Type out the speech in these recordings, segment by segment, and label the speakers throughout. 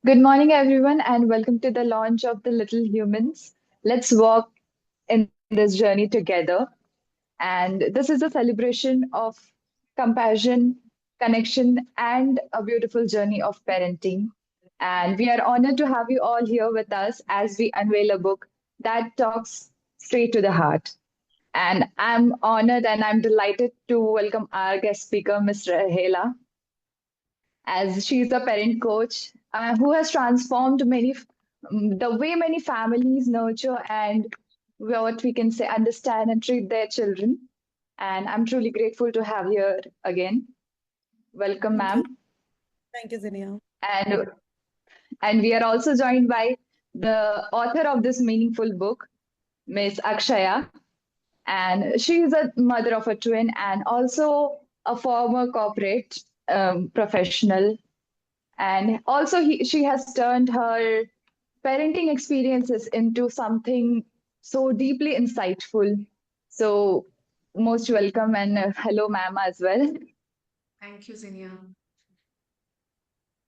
Speaker 1: Good morning, everyone, and welcome to the launch of The Little Humans. Let's walk in this journey together. And this is a celebration of compassion, connection, and a beautiful journey of parenting. And we are honored to have you all here with us as we unveil a book that talks straight to the heart. And I'm honored and I'm delighted to welcome our guest speaker, Ms. Rahela, as she's a parent coach who has transformed the way many families nurture and what we can say understand and treat their children. And I'm truly grateful to have you again. Welcome,
Speaker 2: Thank you.
Speaker 1: ma'am.
Speaker 2: Thank you, Zinia.
Speaker 1: And and we are also joined by the author of this meaningful book, Miss Akshaya. And she is a mother of a twin and also a former corporate professional. And also, she has turned her parenting experiences into something so deeply insightful. So, most welcome and hello, ma'am, as well.
Speaker 3: Thank you, Zinia.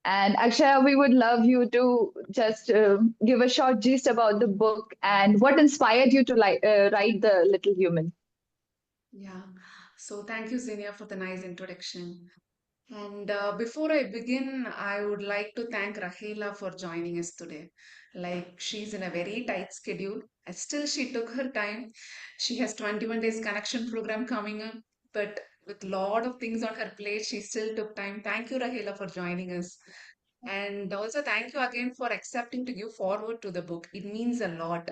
Speaker 1: And Akshaya, we would love you to just give a short gist about the book and what inspired you to write The Little Human.
Speaker 3: Yeah. So thank you, Zinia, for the nice introduction. And before I begin, I would like to thank Rahela for joining us today. Like she's in a very tight schedule, and still she took her time. She has 21 days connection program coming up, but with lot of things on her plate, she still took time. Thank you, Rahela, for joining us. And also thank you again for accepting to give forward to the book. It means a lot.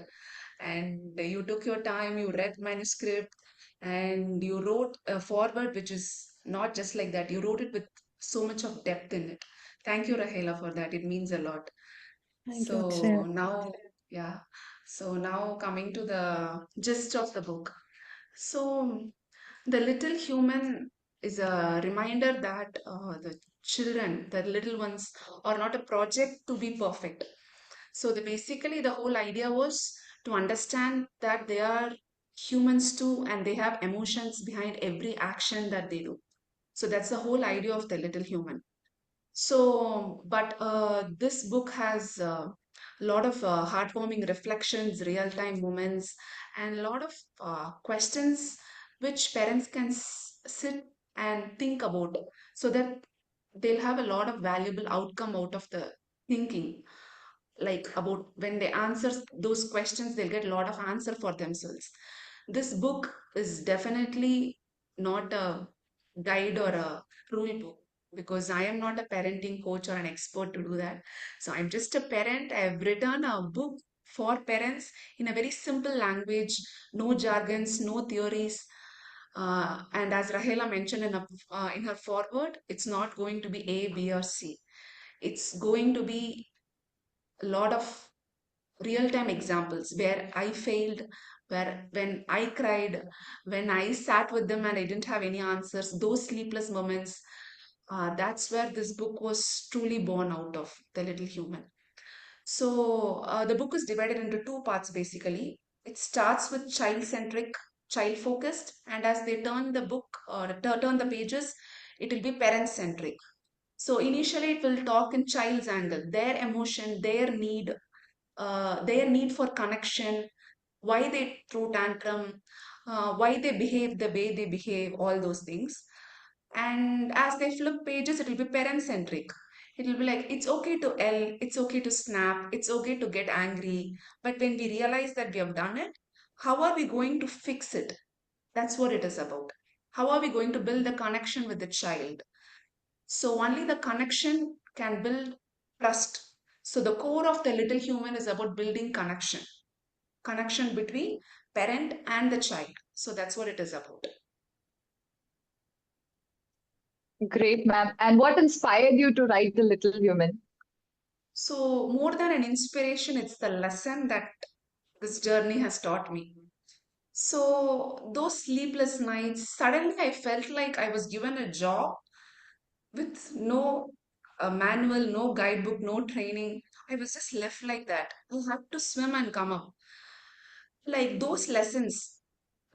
Speaker 3: And you took your time, you read manuscript, and you wrote a forward, which is not just like that. You wrote it with so much of depth in it. Thank you, Rahela, for that. It means a lot.
Speaker 2: Thank you,
Speaker 3: So
Speaker 2: Akshaya.
Speaker 3: now, yeah. So now coming to the gist of the book. So the little human is a reminder that the children, the little ones, are not a project to be perfect. So basically the whole idea was to understand that they are humans too and they have emotions behind every action that they do. So that's the whole idea of the little human. So, but this book has a lot of heartwarming reflections, real time moments, and a lot of questions which parents can sit and think about so that they'll have a lot of valuable outcome out of the thinking. Like about when they answer those questions, they'll get a lot of answer for themselves. This book is definitely not a guide or a rule book because I am not a parenting coach or an expert to do that. So I'm just a parent. I've written a book for parents in a very simple language, no jargons, no theories. And as Rahela mentioned in her foreword, it's not going to be A, B, or C. It's going to be a lot of real time examples where I failed, where when I cried, when I sat with them and I didn't have any answers, those sleepless moments, that's where this book was truly born out of, The Little Human. So the book is divided into two parts basically. It starts with child centric, child focused, and as they turn the book or turn the pages, it will be parent centric. So initially, it will talk in child's angle, their emotion, their need for connection, why they throw tantrum, why they behave the way they behave, all those things. And as they flip pages, it will be parent centric. It will be like, it's okay to yell, it's okay to snap, it's okay to get angry. But when we realize that we have done it, how are we going to fix it? That's what it is about. How are we going to build the connection with the child? So only the connection can build trust. So the core of the little human is about building connection, connection between parent and the child. So that's what it is about.
Speaker 1: Great, ma'am. And what inspired you to write The Little Human?
Speaker 3: So more than an inspiration, it's the lesson that this journey has taught me. So those sleepless nights, suddenly I felt like I was given a job with no manual, no guidebook, no training. I was just left like that. I had to swim and come up. Like those lessons,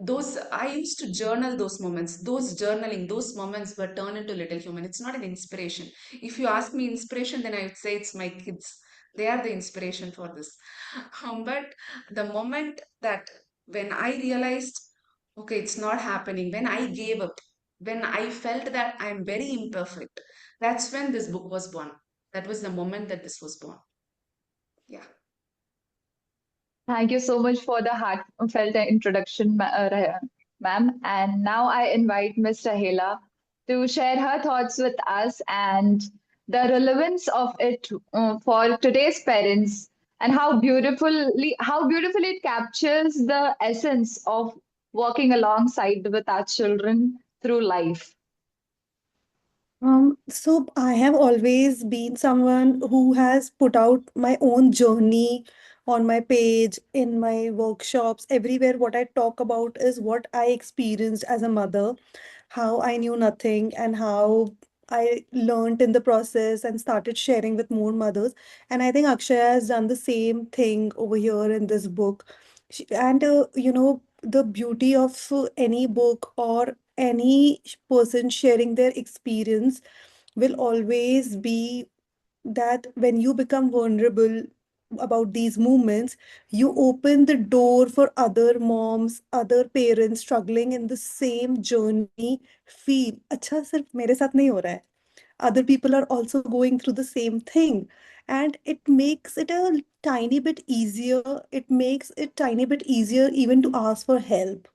Speaker 3: those I used to journal those moments. Those journaling, those moments were turned into Little Human. It's not an inspiration. If you ask me inspiration, then I would say it's my kids. They are the inspiration for this. But the moment that when I realized, okay, it's not happening, when I gave up, when I felt that I'm very imperfect, that's when this book was born. That was the moment that this was born. Yeah.
Speaker 1: Thank you so much for the heartfelt introduction, ma'am. And now I invite Ms. Rahela to share her thoughts with us and the relevance of it for today's parents and how beautifully it captures the essence of walking alongside with our children through life.
Speaker 2: So I have always been someone who has put out my own journey on my page, in my workshops, everywhere. What I talk about is what I experienced as a mother, how I knew nothing, and how I learned in the process and started sharing with more mothers. And I think Akshaya has done the same thing over here in this book. The beauty of any book or any person sharing their experience will always be that when you become vulnerable about these movements, you open the door for other moms, other parents struggling in the same journey. Feel, अच्छा सिर्फ मेरे साथ नहीं हो रहा है. Other people are also going through the same thing. And it makes it a tiny bit easier. It makes it tiny bit easier even to ask for help.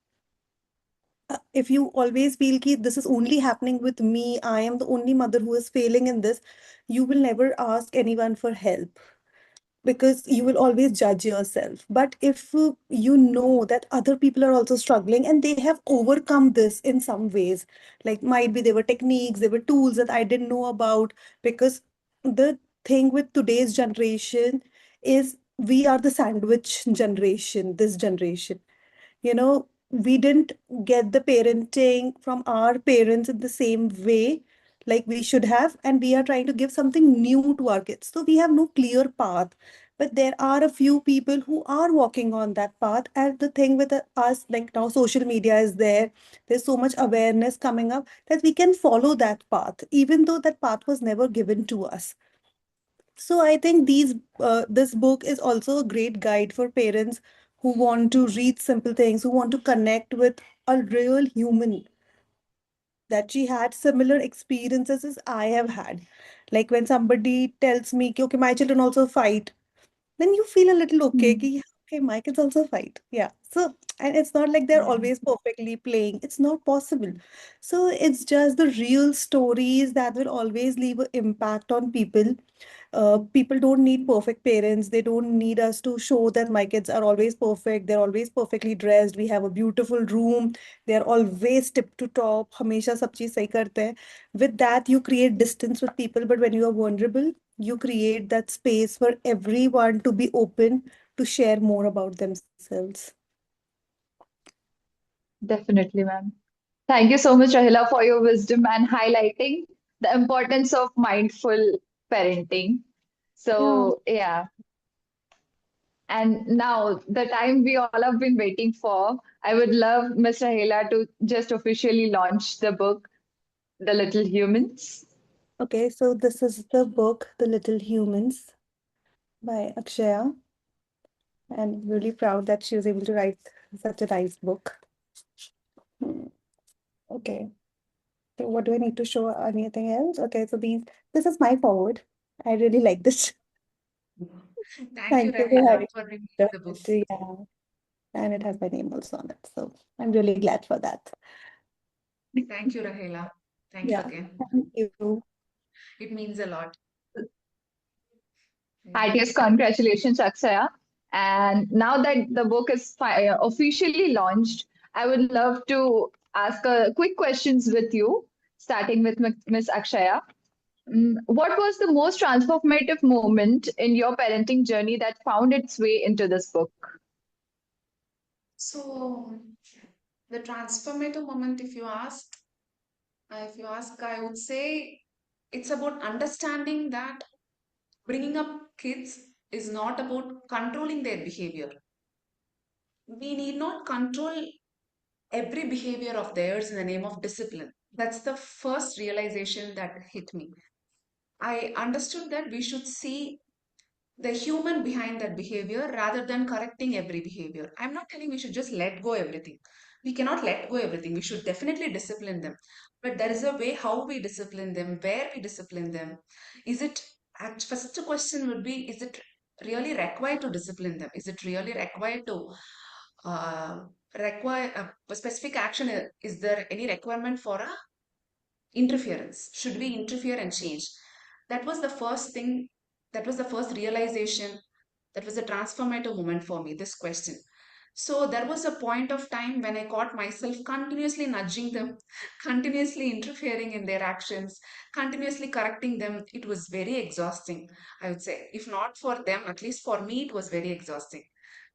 Speaker 2: If you always feel that this is only happening with me, I am the only mother who is failing in this, you will never ask anyone for help because you will always judge yourself. But if you know that other people are also struggling and they have overcome this in some ways, like might be there were techniques, there were tools that I didn't know about, because the thing with today's generation is we are the sandwich generation, this generation. We didn't get the parenting from our parents in the same way like we should have, and we are trying to give something new to our kids. So we have no clear path. But there are a few people who are walking on that path. And the thing with us, like now, social media is there. There's so much awareness coming up that we can follow that path, even though that path was never given to us. So I think this book is also a great guide for parents who want to read simple things, who want to connect with a real human, that she had similar experiences as I have had. Like when somebody tells me, "Ki, okay, my children also fight," then you feel a little okay,
Speaker 1: Hmm.
Speaker 2: ki, yeah, okay, my kids also fight. Yeah. So, and it's not like they're always perfectly playing. It's not possible. So it's just the real stories that will always leave an impact on people. People don't need perfect parents. They don't need us to show that my kids are always perfect. They're always perfectly dressed. We have a beautiful room. They're always tip to top. हमेशा सब चीज़ सही करते हैं. With that, you create distance with people. But when you are vulnerable, you create that space for everyone to be open to share more about themselves.
Speaker 1: Definitely, ma'am. Thank you so much, Rahila, for your wisdom and highlighting the importance of mindful parenting.
Speaker 2: Yeah.
Speaker 1: So, yeah. And now, the time we all have been waiting for, I would love Ms. Rahila to just officially launch the book, The Little Humans.
Speaker 2: Okay, so this is the book, The Little Humans by Akshaya. And really proud that she was able to write such a nice book. Hmm, okay. So what do I need to show? Anything else? Okay, so this is my forward. I really like this.
Speaker 3: Thank you,
Speaker 2: Thank you for
Speaker 3: Rahela,
Speaker 2: having
Speaker 3: for reviewing the book.
Speaker 2: it. Yeah. And it has my name also on it. So I'm really glad for that.
Speaker 3: Thank you, Rahela. Thank you
Speaker 2: Yeah.
Speaker 3: again.
Speaker 2: Thank you.
Speaker 3: It means a lot. Yeah.
Speaker 1: Heartiest congratulations, Akshaya. And now that the book is officially launched, I would love to ask quick questions with you, starting with Ms. Akshaya. What was the most transformative moment in your parenting journey that found its way into this book?
Speaker 3: So the transformative moment, if you ask, I would say it's about understanding that bringing up kids is not about controlling their behavior. We need not control every behavior of theirs in the name of discipline. That's the first realization that hit me. I understood that we should see the human behind that behavior rather than correcting every behavior. I'm not telling we should just let go everything. We cannot let go everything. We should definitely discipline them. But there is a way how we discipline them, where we discipline them. Is it, first question would be, is it really required to discipline them? Is it really required to uh, require a specific action? Is there any requirement for a interference? Should we interfere and change? That was the first thing, that was the first realization, that was a transformative moment for me, this question. So there was a point of time when I caught myself continuously nudging them, continuously interfering in their actions, continuously correcting them. It was very exhausting, I would say. If not for them, at least for me, it was very exhausting.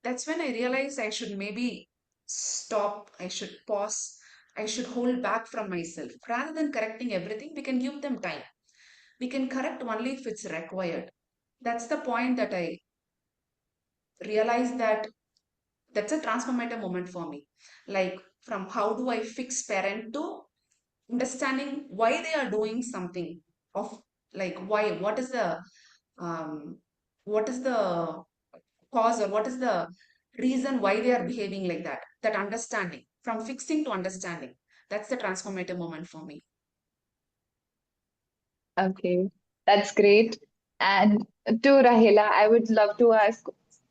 Speaker 3: That's when I realized I should maybe stop, I should pause, I should hold back from myself. Rather than correcting everything, we can give them time. We can correct only if it's required. That's the point that I realized, that that's a transformative moment for me. Like, from how do I fix parent to understanding why they are doing something, of like why, um, what is the cause, or what is the reason why they are behaving like that. That understanding, from fixing to understanding, that's the transformative moment for me.
Speaker 1: Okay, that's great. And to Rahela, I would love to ask,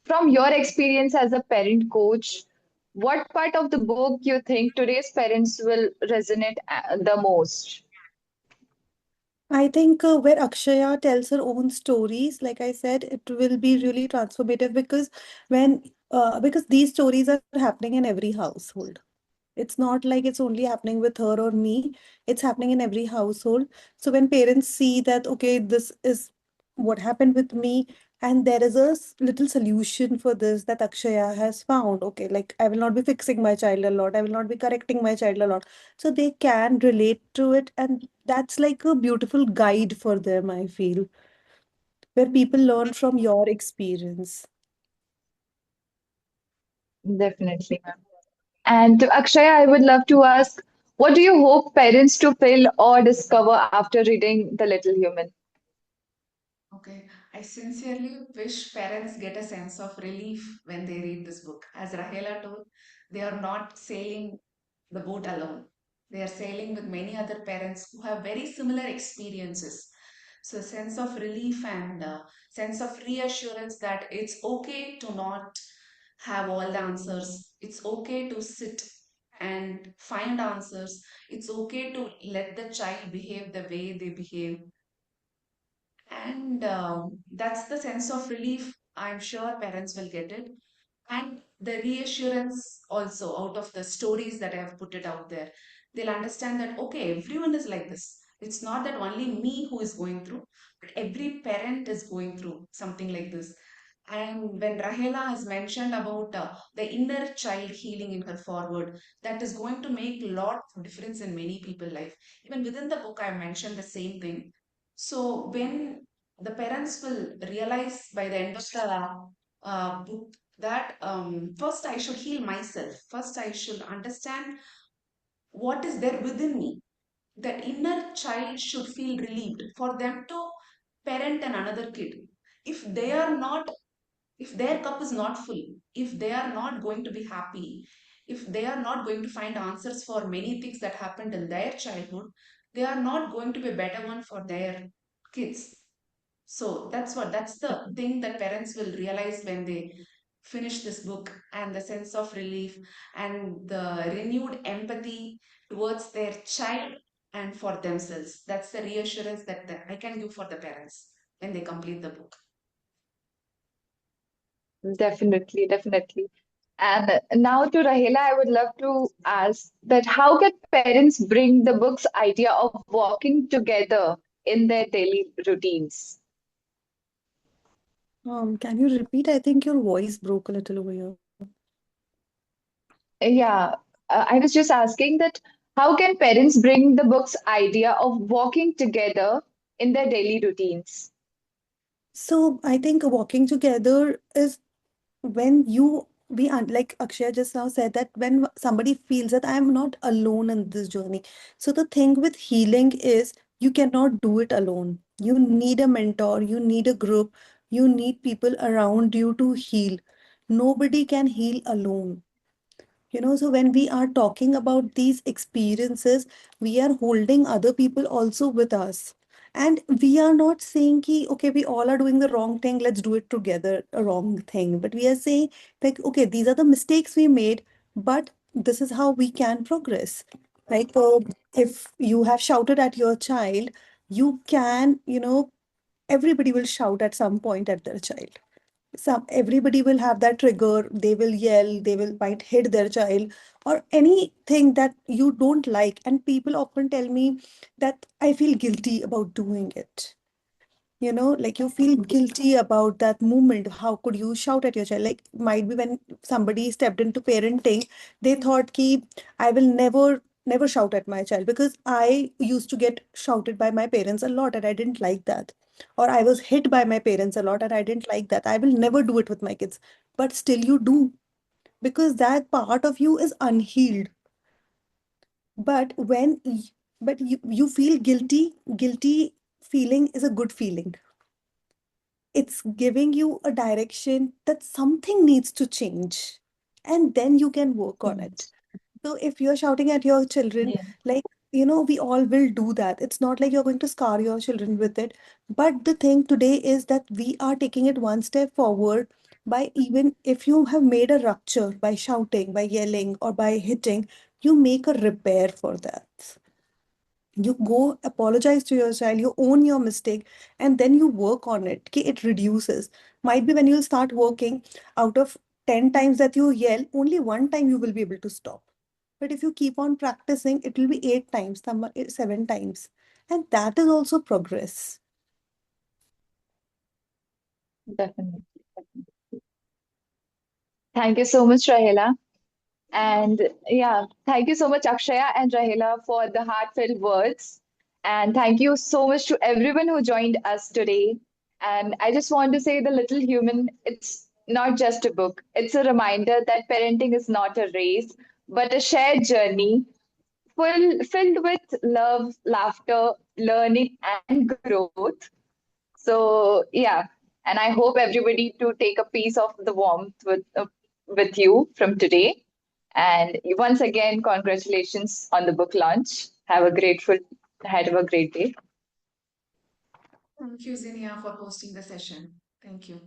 Speaker 1: from your experience as a parent coach, what part of the book you think today's parents will resonate the most?
Speaker 2: I think where Akshaya tells her own stories, like I said, it will be really transformative because these stories are happening in every household. It's not like it's only happening with her or me, it's happening in every household. So when parents see that, okay, this is what happened with me, and there is a little solution for this that Akshaya has found. Okay, like I will not be fixing my child a lot, I will not be correcting my child a lot. So they can relate to it, and that's like a beautiful guide for them, I feel, where people learn from your experience.
Speaker 1: Definitely, ma'am. And to Akshaya, I would love to ask, what do you hope parents to feel or discover after reading The Little Human?
Speaker 3: Okay, I sincerely wish parents get a sense of relief when they read this book. As Rahela told, they are not sailing the boat alone. They are sailing with many other parents who have very similar experiences. So, a sense of relief and sense of reassurance that it's okay to not have all the answers. It's okay to sit and find answers. It's okay to let the child behave the way they behave, and that's the sense of relief. I'm sure parents will get it. And the reassurance also out of the stories that I have put it out there. They'll understand that, okay, everyone is like this. It's not that only me who is going through, but every parent is going through something like this. And when Rahela has mentioned about the inner child healing in her forward, that is going to make a lot of difference in many people's life. Even within the book, I mentioned the same thing. So when the parents will realize by the end of the book that first I should heal myself, first I should understand what is there within me. The inner child should feel relieved for them to parent another kid. If they are not, if their cup is not full, if they are not going to be happy, if they are not going to find answers for many things that happened in their childhood, they are not going to be a better one for their kids. So that's the thing that parents will realize when they finish this book, and the sense of relief and the renewed empathy towards their child and for themselves. That's the reassurance that I can give for the parents when they complete the book.
Speaker 1: Definitely, definitely. And now to Rahela, I would love to ask that how can parents bring the book's idea of walking together in their daily routines?
Speaker 2: Can you repeat? I think your voice broke a little over here.
Speaker 1: Yeah, I was just asking that how can parents bring the book's idea of walking together in their daily routines?
Speaker 2: So I think walking together is when you we are like Akshaya just now said that when somebody feels that I am not alone in this journey. So the thing with healing is you cannot do it alone. You need a mentor, you need a group, you need people around you to heal. Nobody can heal alone. So when we are talking about these experiences, we are holding other people also with us. And we are not saying ki, okay, we all are doing the wrong thing, let's do it together, a wrong thing. But we are saying, like, okay, these are the mistakes we made, but this is how we can progress. Like, if you have shouted at your child, you can, everybody will shout at some point at their child. Everybody will have that trigger, they will yell, they will might hit their child or anything that you don't like, and people often tell me that I feel guilty about doing it. Like you feel guilty about that moment. How could you shout at your child? Like, might be when somebody stepped into parenting, they thought ki I will never shout at my child because I used to get shouted by my parents a lot and I didn't like that. Or I was hit by my parents a lot and I didn't like that. I will never do it with my kids. But still you do, because that part of you is unhealed. But you feel guilty. Guilty feeling is a good feeling. It's giving you a direction that something needs to change, and then you can work on it.
Speaker 1: Yes.
Speaker 2: So if you're shouting at your children,
Speaker 1: Yeah.
Speaker 2: like, we all will do that. It's not like you're going to scar your children with it. But the thing today is that we are taking it one step forward by, even if you have made a rupture by shouting, by yelling, or by hitting, you make a repair for that. You go apologize to your child, you own your mistake, and then you work on it. Okay, it reduces. Might be when you start working, out of 10 times that you yell, only one time you will be able to stop. But if you keep on practicing, it will be 8 times, 7 times. And that is also progress.
Speaker 1: Definitely. Thank you so much, Rahela. And yeah, thank you so much, Akshaya and Rahela, for the heartfelt words. And thank you so much to everyone who joined us today. And I just want to say, The Little Human, it's not just a book, it's a reminder that parenting is not a race, but a shared journey filled with love, laughter, learning, and growth. So yeah, and I hope everybody to take a piece of the warmth with you from today. And once again, congratulations on the book launch. Have a great day.
Speaker 3: Thank you, Zinnia, for hosting the session. Thank you.